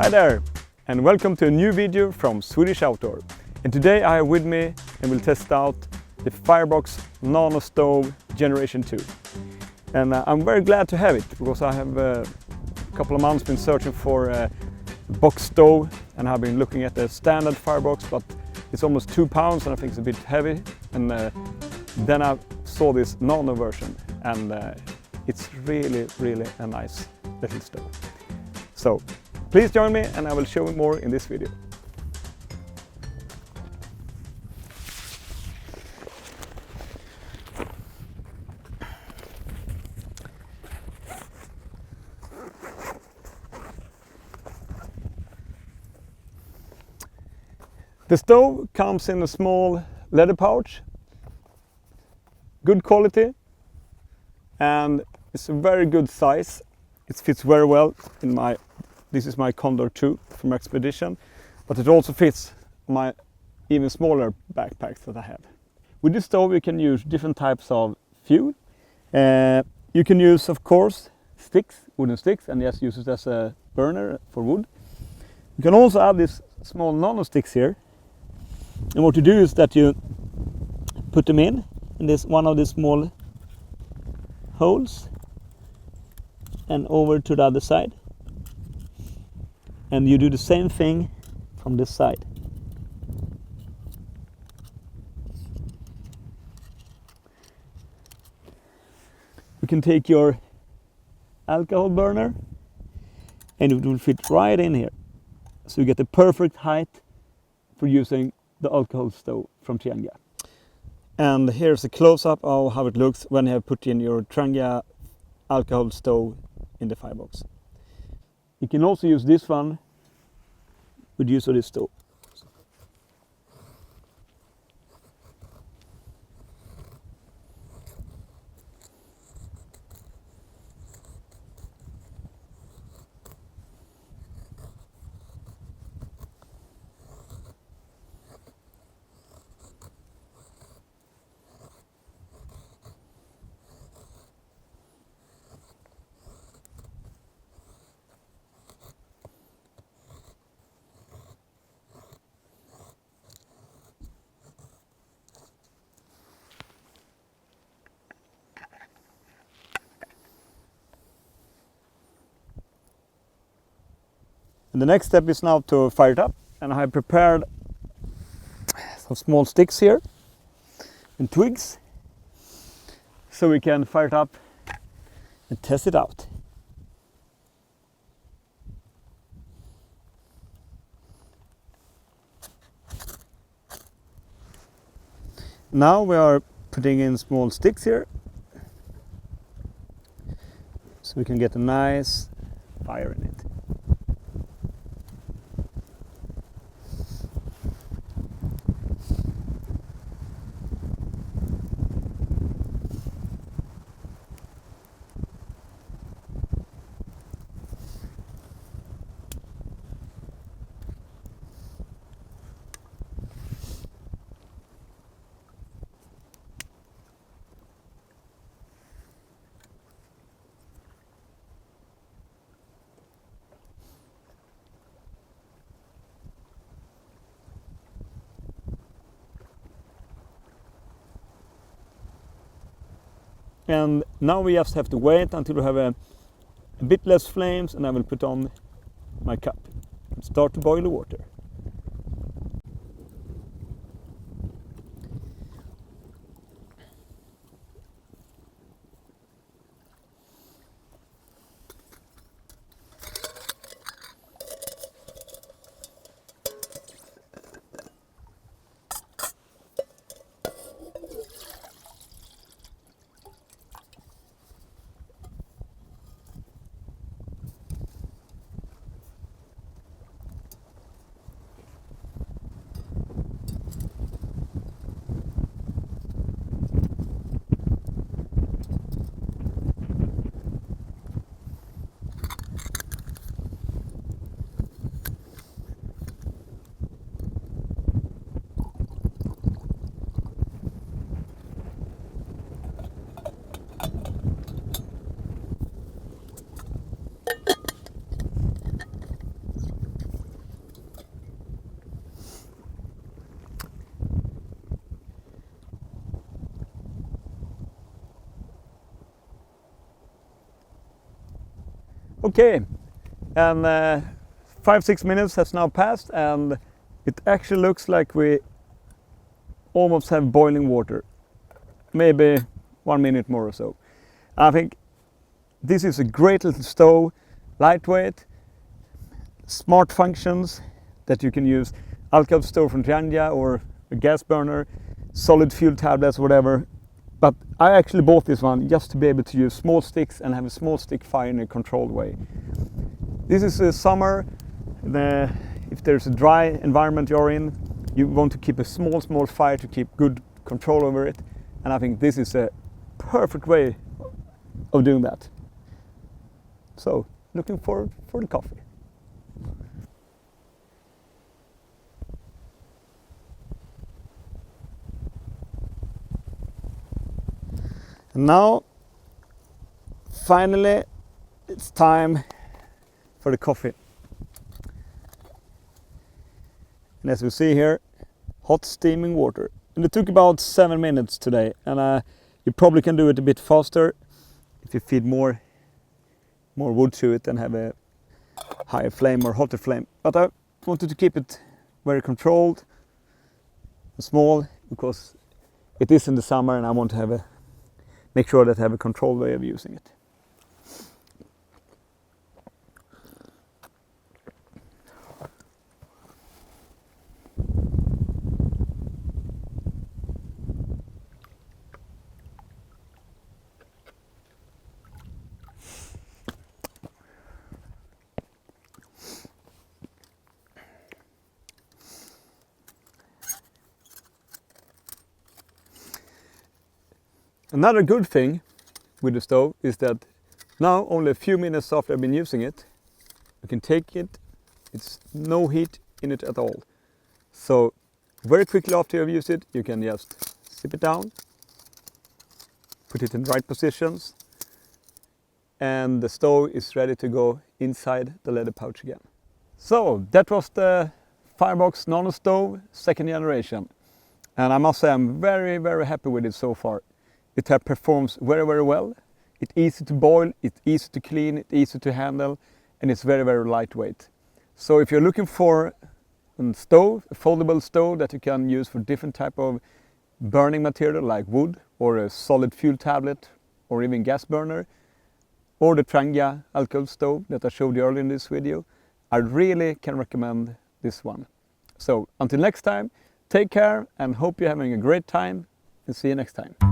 Hi there, and welcome to a new video from Swedish Outdoor. And today I have with me and will test out the Firebox Nano Stove Generation 2. And I'm very glad to have it because I have a couple of months been searching for a box stove, and I've been looking at the standard Firebox, but it's almost 2 pounds and I think it's a bit heavy. And then I saw this Nano version, and it's really a nice little stove. So please join me and I will show you more in this video. The stove comes in a small leather pouch, good quality, and it's a very good size. It fits very well in this is my Condor 2 from Expedition, but it also fits my even smaller backpacks that I have. With this stove you can use different types of fuel. You can use, of course, wooden sticks, and just use it as a burner for wood. You can also add these small nano sticks here, and what you do is that you put them in this one of these small holes and over to the other side, and you do the same thing from this side. You can take your alcohol burner and it will fit right in here, so you get the perfect height for using the alcohol stove from Trangia. And here's a close-up of how it looks when you have put in your Trangia alcohol stove in the Firebox. You can also use this one with use of this stove. And the next step is now to fire it up, and I have prepared some small sticks here and twigs so we can fire it up and test it out. Now we are putting in small sticks here so we can get a nice fire in it. And now we just have to wait until we have a bit less flames, and I will put on my cup and start to boil the water. Okay, and 5-6 minutes has now passed, and it actually looks like we almost have boiling water. Maybe 1 minute more or so. I think this is a great little stove, lightweight, smart functions that you can use. Alcove stove from Trianja or a gas burner, solid fuel tablets, whatever. But I actually bought this one just to be able to use small sticks and have a small stick fire in a controlled way. This is a summer. If there's a dry environment you're in, you want to keep a small fire to keep good control over it. And I think this is a perfect way of doing that. So, looking forward for the coffee. And now, finally, it's time for the coffee. And as you see here, hot steaming water. And it took about 7 minutes today, and you probably can do it a bit faster if you feed more wood to it and have a higher flame or hotter flame. But I wanted to keep it very controlled and small because it is in the summer and I want to make sure that I have a controlled way of using it. Another good thing with the stove is that now, only a few minutes after I've been using it, you can take it, it's no heat in it at all. So very quickly after you've used it, you can just sip it down, put it in the right positions, and the stove is ready to go inside the leather pouch again. So that was the Firebox Nano Stove 2nd generation. And I must say I'm very happy with it so far. It performs very well. It's easy to boil, it's easy to clean, it's easy to handle, and it's very lightweight. So if you're looking for a stove, a foldable stove that you can use for different type of burning material like wood or a solid fuel tablet or even gas burner, or the Trianja alcove stove that I showed you earlier in this video, I really can recommend this one. So until next time, take care and hope you're having a great time, and see you next time.